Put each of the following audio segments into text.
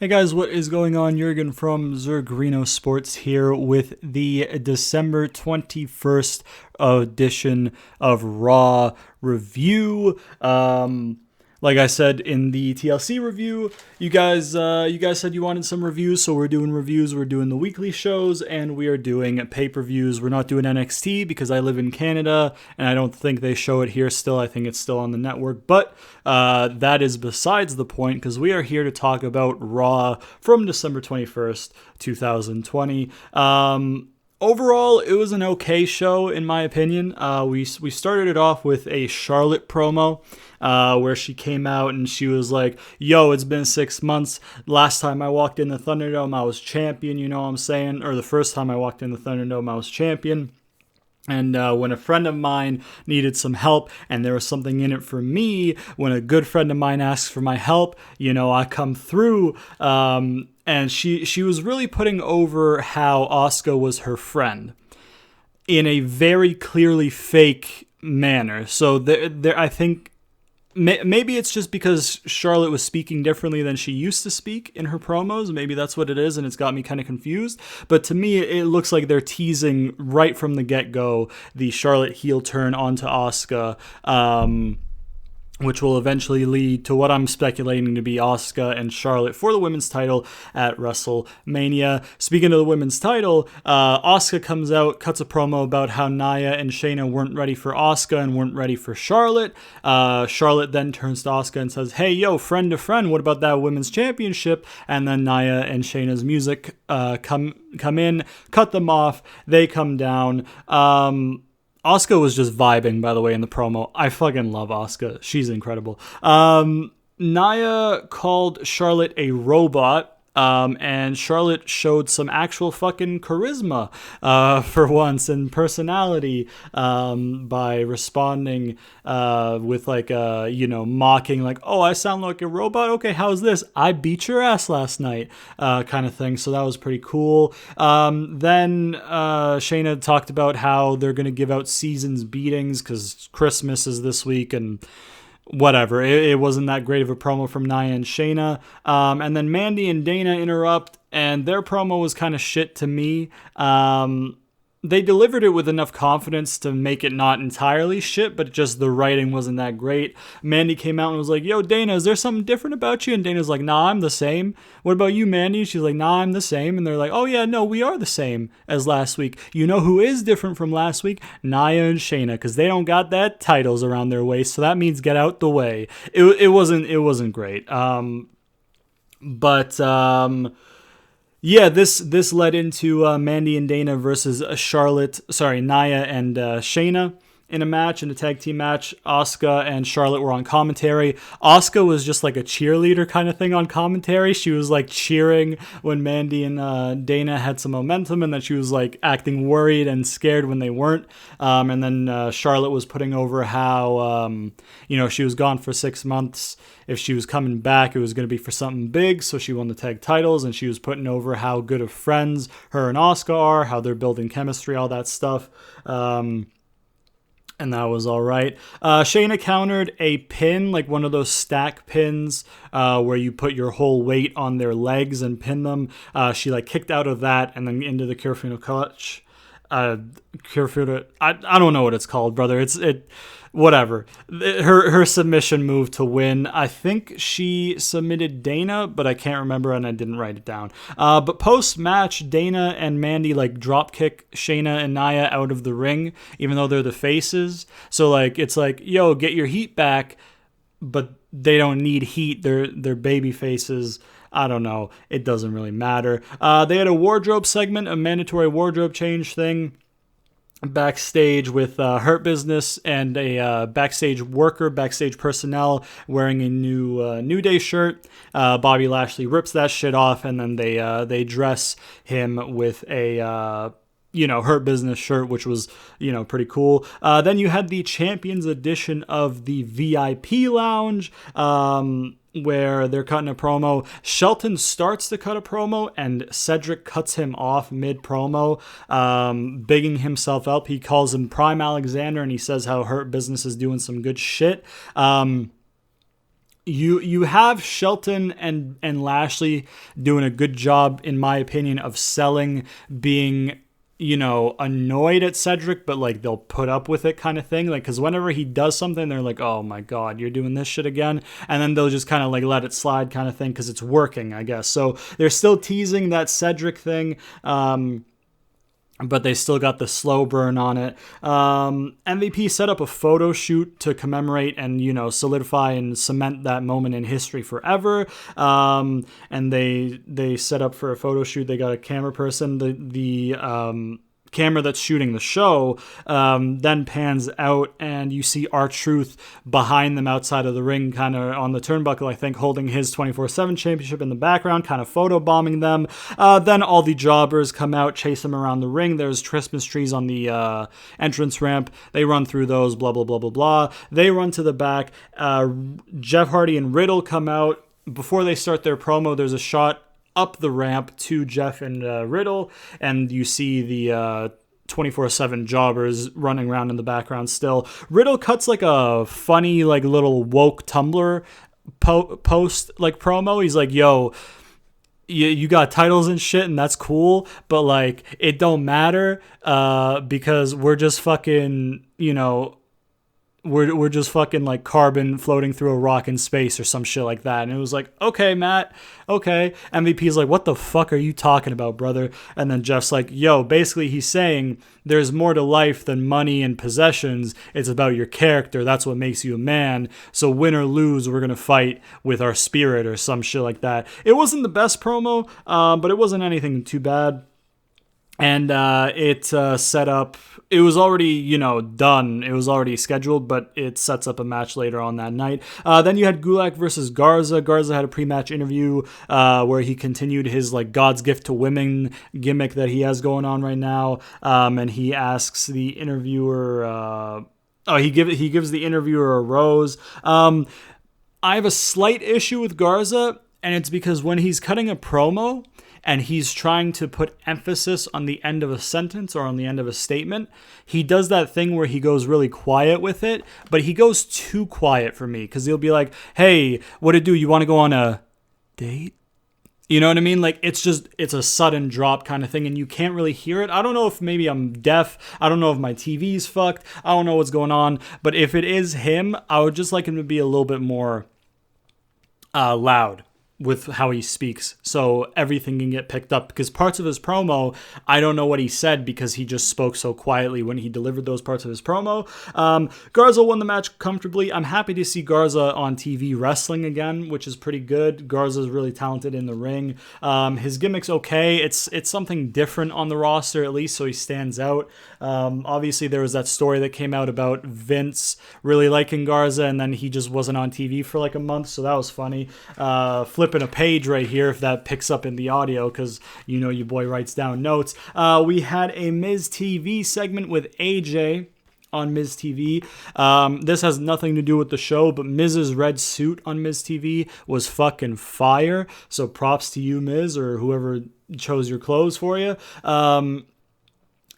Hey guys, what is going on? Jurgen from ZurGrinoSports here with the December 21st edition of Raw review. Like I said in the TLC review, you guys said you wanted some reviews, so we're doing reviews. We're doing the weekly shows, and we are doing pay-per-views. We're not doing NXT because I live in Canada, and I don't think they show it here still. I think it's still on the network, but that is besides the point because we are here to talk about Raw from December 21st, 2020. Overall, it was an okay show in my opinion. We started it off with a Charlotte promo where she came out and she was like, "Yo, it's been 6 months. Last time I walked in the Thunderdome, I was champion. You know what I'm saying? Or the first time I walked in the Thunderdome, I was champion." And when a friend of mine needed some help and there was something in it for me, when a good friend of mine asks for my help, I come through. And she was really putting over how Asuka was her friend in a very clearly fake manner. So I think maybe it's just because Charlotte was speaking differently than she used to speak in her promos. Maybe that's what it is, and it's got me kind of confused. But to me, it looks like they're teasing right from the get-go the Charlotte heel turn onto Asuka, which will eventually lead to what I'm speculating to be Asuka and Charlotte for the women's title at WrestleMania. Speaking of the women's title, Asuka comes out, cuts a promo about how Nia and Shayna weren't ready for Asuka and weren't ready for Charlotte. Charlotte then turns to Asuka and says, "Hey, yo, friend to friend, what about that women's championship?" And then Nia and Shayna's music come in, cut them off, they come down. Asuka was just vibing, by the way, in the promo. I fucking love Asuka. She's incredible. Nia called Charlotte a robot, and Charlotte showed some actual fucking charisma for once and personality by responding with mocking, like, "Oh, I sound like a robot? Okay, how's this? I beat your ass last night," kind of thing. So that was pretty cool. Then Shayna talked about how they're going to give out seasons beatings because Christmas is this week and whatever. It wasn't that great of a promo from Nia and Shayna. And then Mandy and Dana interrupt, and their promo was kind of shit to me. They delivered it with enough confidence to make it not entirely shit, but just the writing wasn't that great. Mandy came out and was like, "Yo, Dana, is there something different about you?" And Dana's like, "Nah, I'm the same." "What about you, Mandy?" She's like, "Nah, I'm the same." And they're like, "Oh yeah, no, we are the same as last week. You know who is different from last week? Nia and Shayna, because they don't got that titles around their waist, so that means get out the way." It wasn't great. But yeah, this led into Mandy and Dana versus Nia and Shayna in a tag team match. Asuka and Charlotte were on commentary. Asuka was just like a cheerleader kind of thing on commentary. She was like cheering when Mandy and Dana had some momentum, and then she was like acting worried and scared when they weren't. And then Charlotte was putting over how she was gone for 6 months. If she was coming back, it was going to be for something big, so she won the tag titles, and she was putting over how good of friends her and Asuka are, how they're building chemistry, all that stuff. And that was all right. Shayna countered a pin, like one of those stack pins where you put your whole weight on their legs and pin them. She kicked out of that and then into the Kirifuda clutch. I don't know what it's called, brother. Whatever. Her submission move to win. I think she submitted Dana, but I can't remember and I didn't write it down. But post-match, Dana and Mandy drop kick Shayna and Nia out of the ring, even though they're the faces. So it's like, yo, get your heat back, but they don't need heat. They're baby faces. I don't know. It doesn't really matter. They had a wardrobe segment, a mandatory wardrobe change thing backstage with Hurt Business and a backstage personnel wearing a new New Day shirt. Bobby Lashley rips that shit off, and then they dress him with a Hurt Business shirt, which was pretty cool. Then you had the Champions edition of the VIP Lounge, where they're cutting a promo. Shelton starts to cut a promo, and Cedric cuts him off mid-promo, bigging himself up. He calls him Prime Alexander, and he says how Hurt Business is doing some good shit. you have Shelton and Lashley doing a good job, in my opinion, of selling being, annoyed at Cedric, but like they'll put up with it kind of thing. Like, because whenever he does something, they're like, oh my God, you're doing this shit again. And then they'll just kind of like let it slide kind of thing because it's working, I guess. So they're still teasing that Cedric thing. But they still got the slow burn on it. MVP set up a photo shoot to commemorate and, solidify and cement that moment in history forever. And they set up for a photo shoot. They got a camera person. The camera that's shooting the show then pans out and you see R-Truth behind them outside of the ring, kind of on the turnbuckle, I think, holding his 24/7 championship in the background, kind of photobombing them. Then all the jobbers come out, chase them around the ring. There's Christmas trees on the entrance ramp. They run through those, blah, blah, blah, blah, blah. They run to the back. Jeff Hardy and Riddle come out. Before they start their promo, there's a shot up the ramp to Jeff and Riddle, and you see the 24/7 jobbers running around in the background still. Riddle cuts like a funny, like little woke Tumblr post, like promo. He's like, yo, you got titles and shit, and that's cool, but like it don't matter because we're just fucking, we're just fucking like carbon floating through a rock in space or some shit like that. And it was like, okay, Matt, okay. MVP's like, what the fuck are you talking about, brother? And then Jeff's like, yo, basically he's saying there's more to life than money and possessions. It's about your character. That's what makes you a man. So win or lose, we're going to fight with our spirit or some shit like that. It wasn't the best promo, but it wasn't anything too bad. And it set up, it was already, done. It was already scheduled, but it sets up a match later on that night. Then you had Gulag versus Garza. Garza had a pre-match interview where he continued his like God's gift to women gimmick that he has going on right now. And he asks the interviewer, he gives the interviewer a rose. I have a slight issue with Garza, and it's because when he's cutting a promo, and he's trying to put emphasis on the end of a sentence or on the end of a statement, he does that thing where he goes really quiet with it, but he goes too quiet for me because he'll be like, hey, what it do? You want to go on a date? You know what I mean? Like, it's a sudden drop kind of thing, and you can't really hear it. I don't know if maybe I'm deaf. I don't know if my TV's fucked. I don't know what's going on. But if it is him, I would just like him to be a little bit more loud with how he speaks, so everything can get picked up, because parts of his promo, I don't know what he said because he just spoke so quietly when he delivered those parts of his promo. Garza won the match comfortably. I'm happy to see Garza on TV wrestling again, which is pretty good. Garza's really talented in the ring. His gimmick's okay. It's something different on the roster, at least, so he stands out. Obviously, there was that story that came out about Vince really liking Garza, and then he just wasn't on TV for like a month, so that was funny. Flipping a page right here if that picks up in the audio, because your boy writes down notes. We had a Miztv segment with AJ on Miztv. This has nothing to do with the show, but Miz's red suit on Miztv was fucking fire, so props to you, Miz, or whoever chose your clothes for you.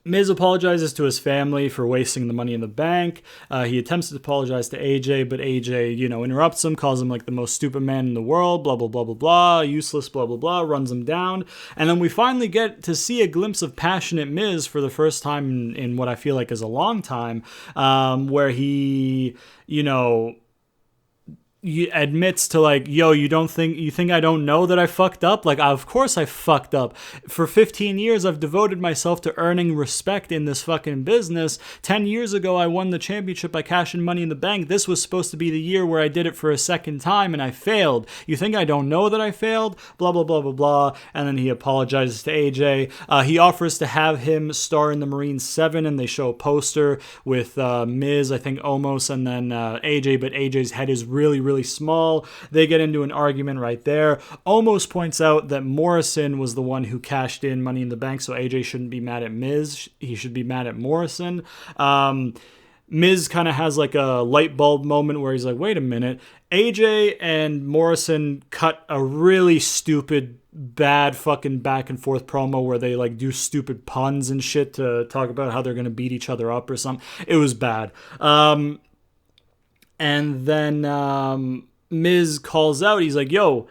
Miz apologizes to his family for wasting the money in the bank. He attempts to apologize to AJ, but AJ, interrupts him, calls him like the most stupid man in the world, blah, blah, blah, blah, blah, useless, blah, blah, blah, runs him down. And then we finally get to see a glimpse of passionate Miz for the first time in what I feel like is a long time, where he, admits to like, yo, you think I don't know that I fucked up? Like, of course I fucked up. For 15 years, I've devoted myself to earning respect in this fucking business. 10 years ago, I won the championship by cashing Money in the Bank. This was supposed to be the year where I did it for a second time, and I failed. You think I don't know that I failed? Blah, blah, blah, blah, blah. And then he apologizes to AJ. He offers to have him star in the Marines 7, and they show a poster with Miz, I think Omos, and then AJ, but AJ's head is really, really small. They get into an argument right there. Omos points out that Morrison was the one who cashed in Money in the Bank, so AJ shouldn't be mad at Miz. He should be mad at Morrison. Miz kind of has like a light bulb moment where he's like, wait a minute. AJ and Morrison cut a really stupid, bad fucking back and forth promo where they like do stupid puns and shit to talk about how they're going to beat each other up or something. It was bad. And then Miz calls out, he's like, yo,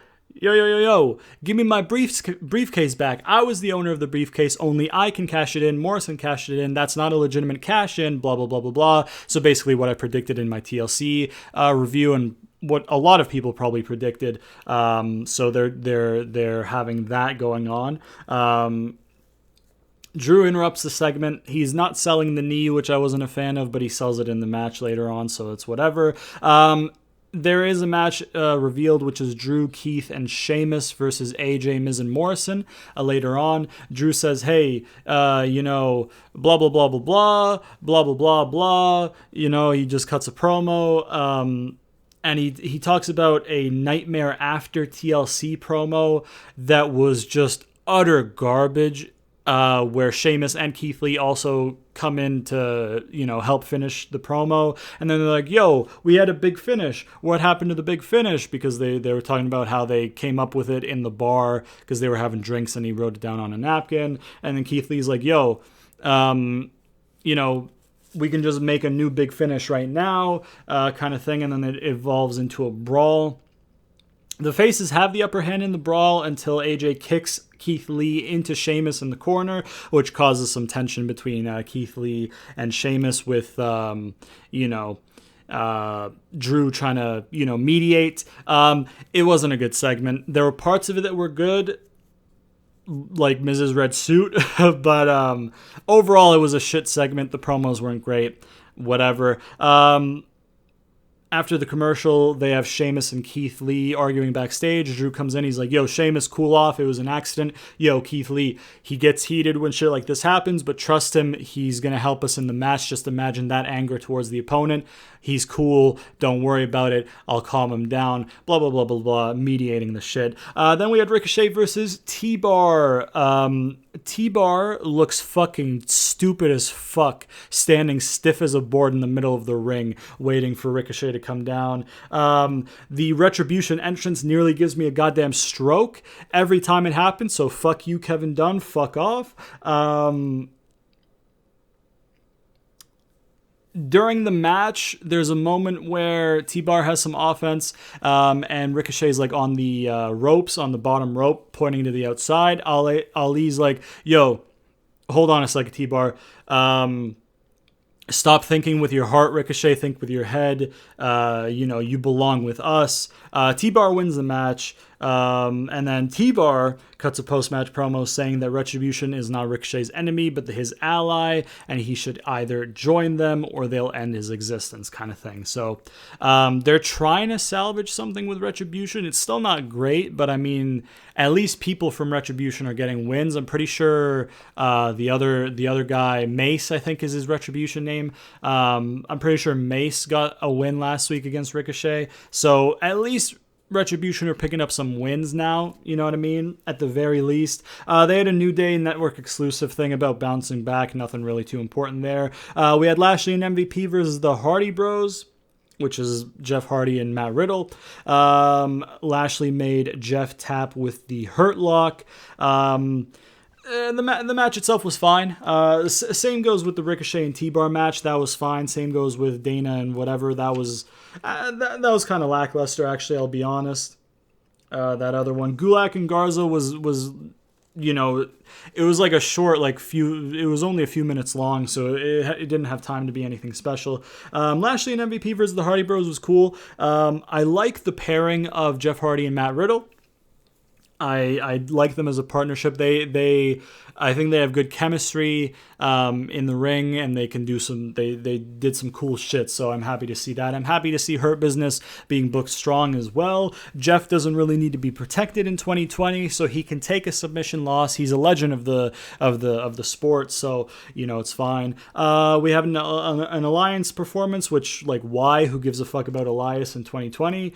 give me my briefcase back. I was the owner of the briefcase. Only I can cash it in. Morrison cashed it in. That's not a legitimate cash in, blah, blah, blah, blah, blah. So basically what I predicted in my TLC review and what a lot of people probably predicted. So they're having that going on. Drew interrupts the segment. He's not selling the knee, which I wasn't a fan of, but he sells it in the match later on, so it's whatever. There is a match revealed, which is Drew, Keith, and Sheamus versus AJ, Miz, and Morrison later on. Drew says, hey, blah, blah, blah, blah, blah, blah, blah, blah, blah. He just cuts a promo. And he talks about a Nightmare After TLC promo that was just utter garbage, where Sheamus and Keith Lee also come in to, help finish the promo. And then they're like, yo, we had a big finish. What happened to the big finish? Because they were talking about how they came up with it in the bar because they were having drinks and he wrote it down on a napkin. And then Keith Lee's like, yo, we can just make a new big finish right now, kind of thing. And then it evolves into a brawl. The faces have the upper hand in the brawl until AJ kicks Keith Lee into Sheamus in the corner, which causes some tension between Keith Lee and Sheamus with, Drew trying to, mediate. It wasn't a good segment. There were parts of it that were good, like Miz's red suit, but overall it was a shit segment. The promos weren't great, whatever. After the commercial, they have Sheamus and Keith Lee arguing backstage. Drew comes in. He's like, yo, Sheamus, cool off. It was an accident. Yo, Keith Lee, he gets heated when shit like this happens, but trust him. He's going to help us in the match. Just imagine that anger towards the opponent. He's cool. Don't worry about it. I'll calm him down. Blah, blah, blah, blah, blah. Mediating the shit. Then we had Ricochet versus T-Bar. T-Bar looks fucking stupid as fuck, standing stiff as a board in the middle of the ring, waiting for Ricochet to come down. The Retribution entrance nearly gives me a goddamn stroke every time it happens, so fuck you, Kevin Dunn, fuck off. During the match, there's a moment where T-Bar has some offense, and Ricochet's like on the ropes, on the bottom rope, pointing to the outside. Ali's like, yo, hold on a second, T-Bar. Stop thinking with your heart, Ricochet. Think with your head. You belong with us. T-Bar wins the match. And then T-Bar cuts a post-match promo saying that Retribution is not Ricochet's enemy, but his ally, and he should either join them or they'll end his existence, kind of thing. So they're trying to salvage something with Retribution. It's still not great, but I mean, at least people from Retribution are getting wins. I'm pretty sure the other guy, Mace, I think is his Retribution name. I'm pretty sure Mace got a win last week against Ricochet. So at least Retribution are picking up some wins now, you know what I mean? At the very least. They had a New Day Network exclusive thing about bouncing back, nothing really too important there. We had Lashley and MVP versus the Hardy Bros, which is Jeff Hardy and Matt Riddle. Lashley made Jeff tap with the Hurt Lock. The match itself was fine. Same goes with the Ricochet and T-Bar match. That was fine. Same goes with Dana and whatever. That was kind of lackluster, actually, I'll be honest. That other one. Gulag and Garza was it was like a short, it was only a few minutes long, so it didn't have time to be anything special. Lashley and MVP versus the Hardy Bros was cool. I like the pairing of Jeff Hardy and Matt Riddle. I like them as a partnership. I think they have good chemistry in the ring, and they can do they did some cool shit, so I'm happy to see that. I'm happy to see Hurt Business being booked strong as well. Jeff doesn't really need to be protected in 2020, so he can take a submission loss. He's a legend of the sport, so it's fine. We have an Alliance performance, which why? Who gives a fuck about Elias in 2020?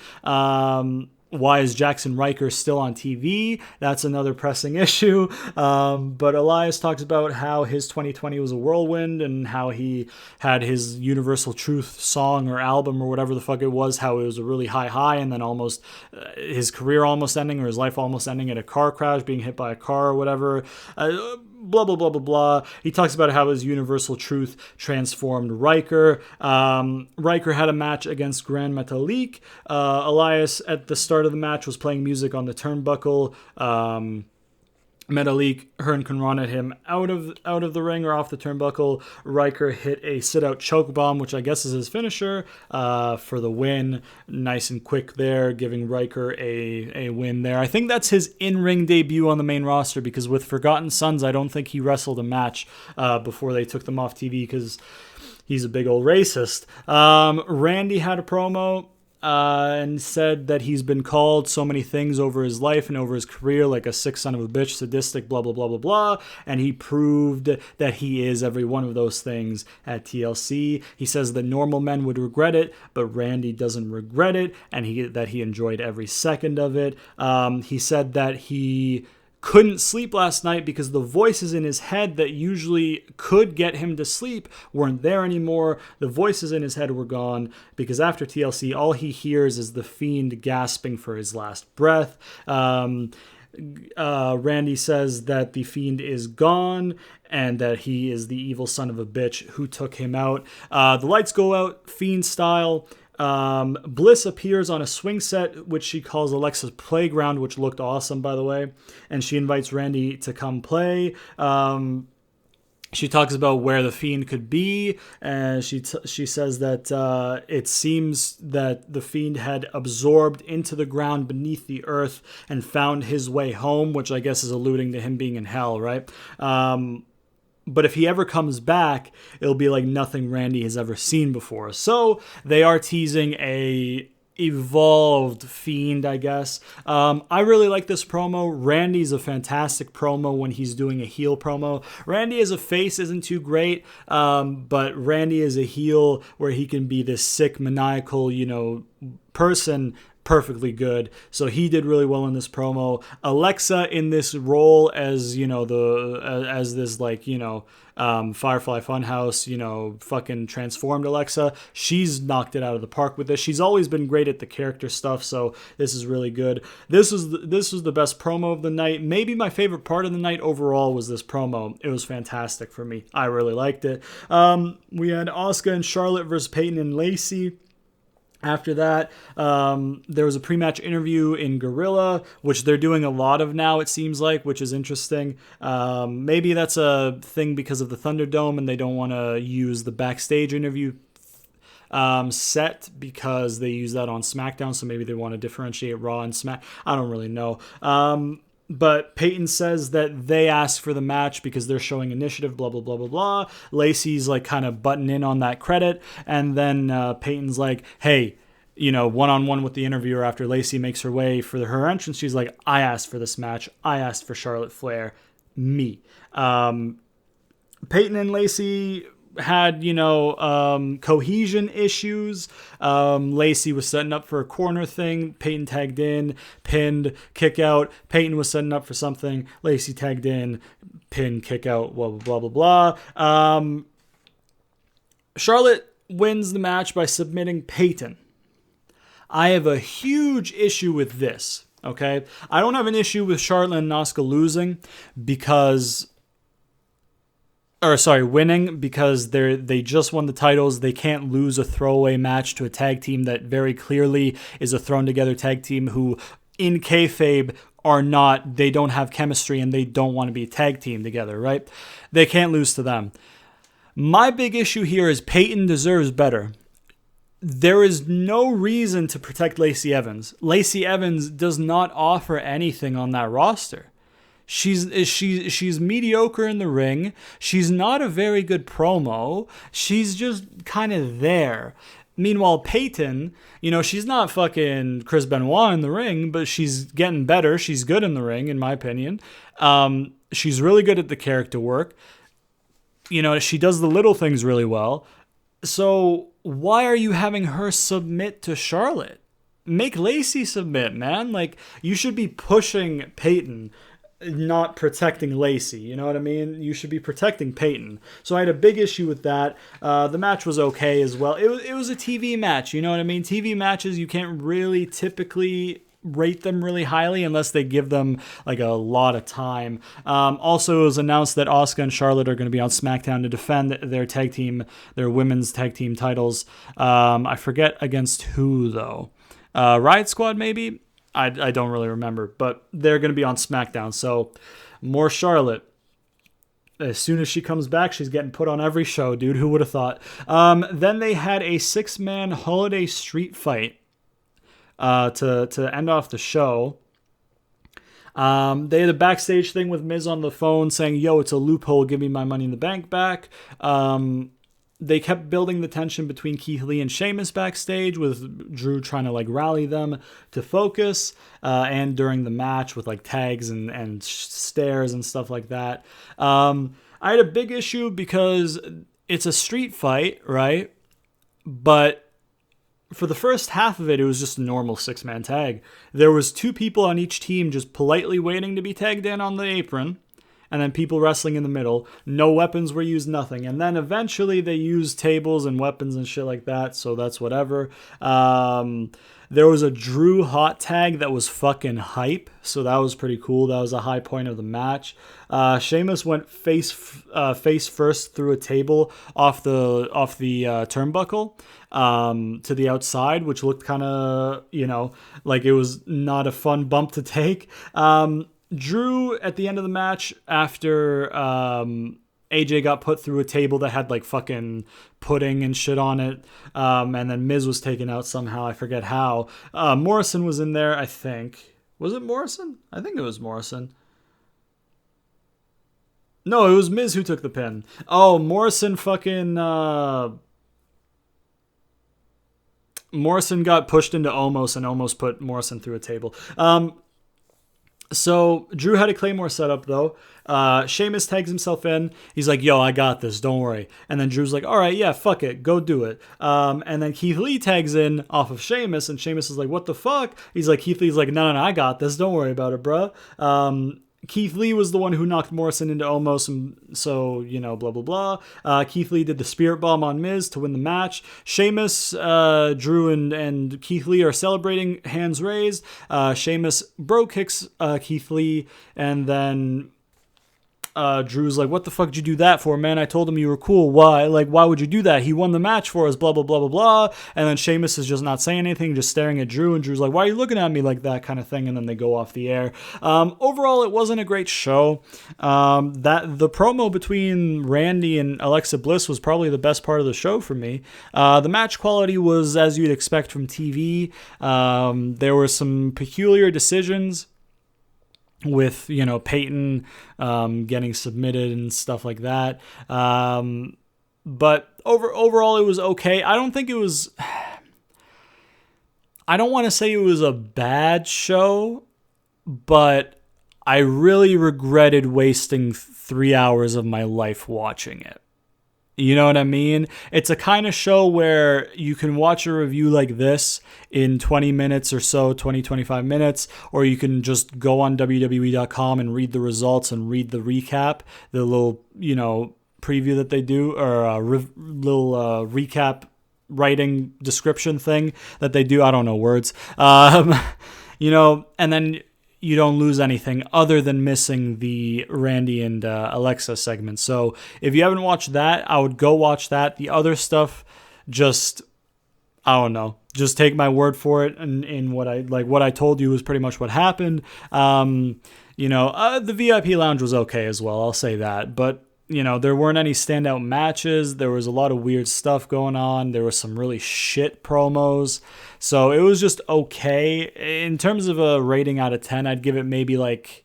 Why is Jackson Riker still on TV? That's another pressing issue. But Elias talks about how his 2020 was a whirlwind and how he had his Universal Truth song or album or whatever the fuck it was, how it was a really high and then almost his career almost ending or his life almost ending at a car crash, being hit by a car or whatever. blah, blah, blah, blah, blah. He talks about how his universal truth transformed Riker. Riker had a match against Grand Metalik. Elias, at the start of the match, was playing music on the turnbuckle. Metalik, Hurricane at him out of the ring or off the turnbuckle. Riker hit a sit-out choke bomb, which I guess is his finisher, for the win. Nice and quick there, giving Riker a win there. I think that's his in-ring debut on the main roster, because with Forgotten Sons, I don't think he wrestled a match before they took them off TV, because he's a big old racist. Randy had a promo. And said that he's been called so many things over his life and over his career, like a sick son of a bitch, sadistic, blah, blah, blah, blah, blah. And he proved that he is every one of those things at TLC. He says that normal men would regret it, but Randy doesn't regret it, and that he enjoyed every second of it. He said that he couldn't sleep last night because the voices in his head that usually could get him to sleep weren't there anymore. The voices in his head were gone because after TLC, all he hears is the Fiend gasping for his last breath. Randy says that the Fiend is gone and that he is the evil son of a bitch who took him out. The lights go out, Fiend style. Bliss appears on a swing set, which she calls Alexa's Playground, which looked awesome, by the way. And she invites Randy to come play. She talks about where the Fiend could be, and she says that it seems that the Fiend had absorbed into the ground beneath the earth and found his way home, which I guess is alluding to him being in hell, right? But if he ever comes back, it'll be like nothing Randy has ever seen before. So they are teasing a evolved Fiend, I guess. I really like this promo. Randy's a fantastic promo when he's doing a heel promo. Randy as a face isn't too great, but Randy as a heel where he can be this sick, maniacal, person, perfectly good. So he did really well in this promo. Alexa in this role as as this Firefly Funhouse, fucking transformed Alexa. She's knocked it out of the park with this. She's always been great at the character stuff, so this is really good. This was the best promo of the night. Maybe my favorite part of the night overall was this promo. It was fantastic for me. I really liked it. We had Asuka and Charlotte versus Peyton and Lacy. After that, there was a pre-match interview in Gorilla, which they're doing a lot of now, it seems like, which is interesting. Maybe that's a thing because of the Thunderdome and they don't want to use the backstage interview set because they use that on SmackDown, so maybe they want to differentiate Raw and Smack. I don't really know. But Peyton says that they asked for the match because they're showing initiative, blah, blah, blah, blah, blah. Lacy's like kind of butting in on that credit. And then Peyton's like, hey, one-on-one with the interviewer after Lacy makes her way for her entrance. She's like, I asked for this match. I asked for Charlotte Flair. Me. Peyton and Lacy had, cohesion issues. Lacy was setting up for a corner thing. Peyton tagged in, pinned, kick out. Peyton was setting up for something. Lacy tagged in, pin, kick out, blah, blah, blah, blah, blah. Charlotte wins the match by submitting Peyton. I have a huge issue with this, okay? I don't have an issue with Charlotte and Asuka losing winning because they just won the titles. They can't lose a throwaway match to a tag team that very clearly is a thrown together tag team who in kayfabe they don't have chemistry and they don't want to be a tag team together, right? They can't lose to them. My big issue here is Peyton deserves better. There is no reason to protect Lacey Evans. Lacey Evans does not offer anything on that roster. She's mediocre in the ring. She's not a very good promo. She's just kind of there. Meanwhile, Peyton, she's not fucking Chris Benoit in the ring, but she's getting better. She's good in the ring, in my opinion. She's really good at the character work. She does the little things really well. So why are you having her submit to Charlotte? Make Lacey submit, man. Like, you should be pushing Peyton, not protecting Lacy. You know what I mean? You should be protecting Peyton. So I had a big issue with that. The match was okay as well. It was a TV match. You know what I mean? TV matches, you can't really typically rate them really highly unless they give them like a lot of time. Also, it was announced that Asuka and Charlotte are going to be on SmackDown to defend their women's tag team titles. I forget against who though. Riot Squad maybe? I don't really remember, but they're going to be on SmackDown. So more Charlotte. As soon as she comes back, she's getting put on every show, dude. Who would have thought? Then they had a 6-man holiday street fight to end off the show. They had a backstage thing with Miz on the phone saying, yo, it's a loophole. Give me my Money in the Bank back. They kept building the tension between Keith Lee and Sheamus backstage with Drew trying to like rally them to focus, and during the match with like tags and stares and stuff like that. I had a big issue because it's a street fight, right? But for the first half of it, it was just a normal 6-man tag. There was 2 people on each team just politely waiting to be tagged in on the apron. And then people wrestling in the middle. No weapons were used, nothing. And then eventually they used tables and weapons and shit like that, so that's whatever. There was a Drew hot tag that was fucking hype, so that was pretty cool. That was a high point of the match. Sheamus went face first through a table off the turnbuckle to the outside, which looked kind of, like it was not a fun bump to take. Drew, at the end of the match, after AJ got put through a table that had like fucking pudding and shit on it, and then Miz was taken out somehow, I forget how. Morrison was in there, I think. Was it Morrison? I think it was Morrison. No, it was Miz who took the pin. Oh, Morrison fucking... Morrison got pushed into Omos, and Omos put Morrison through a table. So Drew had a Claymore set up though. Sheamus tags himself in. He's like, yo, I got this. Don't worry. And then Drew's like, all right, yeah, fuck it. Go do it. And then Keith Lee tags in off of Sheamus, and Sheamus is like, what the fuck? He's like, Keith Lee's like, no, I got this. Don't worry about it, bro. Keith Lee was the one who knocked Morrison into Omos, and so, blah, blah, blah. Keith Lee did the Spirit Bomb on Miz to win the match. Sheamus, Drew, and Keith Lee are celebrating, hands raised. Sheamus bro kicks Keith Lee, and then Drew's like, what the fuck did you do that for, man? I told him you were cool. Why? Like, why would you do that? He won the match for us, blah, blah, blah, blah, blah. And then Sheamus is just not saying anything, just staring at Drew, and Drew's like, why are you looking at me like that, kind of thing, and then they go off the air. Overall, it wasn't a great show. The promo between Randy and Alexa Bliss was probably the best part of the show for me. The match quality was as you'd expect from TV. There were some peculiar decisions with, Peyton getting submitted and stuff like that. But overall, it was okay. I don't want to say it was a bad show, but I really regretted wasting 3 hours of my life watching it. You know what I mean? It's a kind of show where you can watch a review like this in 20 minutes or so, 20, 25 minutes, or you can just go on WWE.com and read the results and read the recap, the little, preview that they do, or a little recap writing description thing that they do. I don't know words. And then you don't lose anything other than missing the Randy and Alexa segment. So if you haven't watched that, I would go watch that. The other stuff, just, I don't know, just take my word for it. And in what I told you was pretty much what happened. The VIP lounge was okay as well. I'll say that. But there weren't any standout matches. There was a lot of weird stuff going on. There was some really shit promos. So it was just okay. In terms of a rating out of 10, I'd give it maybe like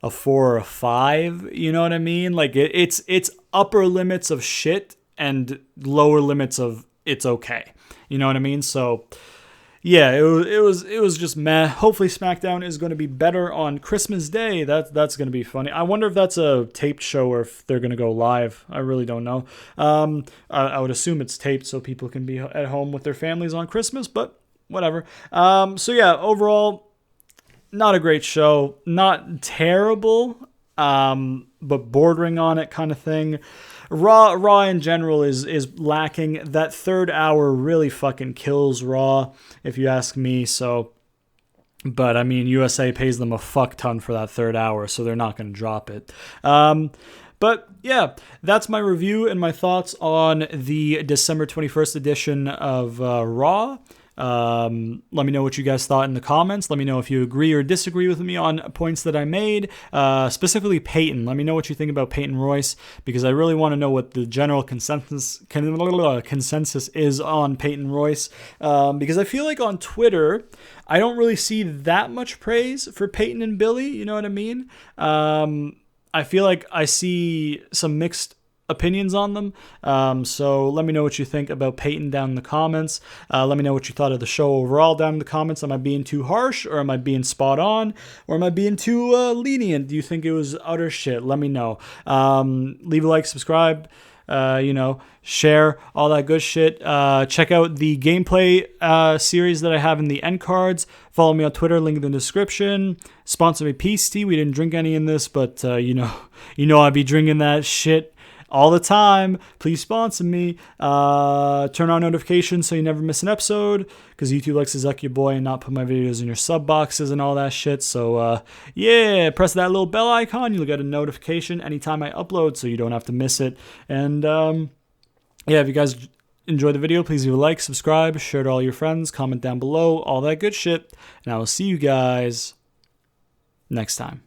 a 4 or a 5. You know what I mean? Like it's upper limits of shit and lower limits of it's okay. You know what I mean? So yeah, it was just meh. Hopefully SmackDown is going to be better on Christmas Day. That's going to be funny. I wonder if that's a taped show or if they're going to go live. I really don't know. I would assume it's taped so people can be at home with their families on Christmas, but whatever. So yeah, overall, not a great show. Not terrible, but bordering on it kind of thing. Raw in general is lacking. That third hour really fucking kills Raw, if you ask me. So But, I mean, USA pays them a fuck ton for that third hour, so they're not going to drop it. But, yeah, that's my review and my thoughts on the December 21st edition of Raw. Let me know what you guys thought in the comments. Let me know if you agree or disagree with me on points that I made, specifically Peyton. Let me know what you think about Peyton Royce, because I really want to know what the general consensus is on Peyton Royce, because I feel like on Twitter, I don't really see that much praise for Peyton and Billy, you know what I mean? I feel like I see some mixed opinions on them. So let me know what you think about Peyton down in the comments. Let me know what you thought of the show overall down in the comments. Am I being too harsh, or am I being spot on, or am I being too lenient? Do you think it was utter shit? Let me know. Leave a like, subscribe, share, all that good shit. Check out the gameplay series that I have in the end cards. Follow me on Twitter, link in the description. Sponsor me Peace Tea. We didn't drink any in this, but I be drinking that shit all the time. Please sponsor me. Turn on notifications so you never miss an episode, because YouTube likes to zuck your boy and not put my videos in your sub boxes and all that shit. So press that little bell icon. You'll get a notification anytime I upload, so you don't have to miss it. And if you guys enjoy the video, please leave a like, subscribe, share to all your friends, comment down below, all that good shit. And I will see you guys next time.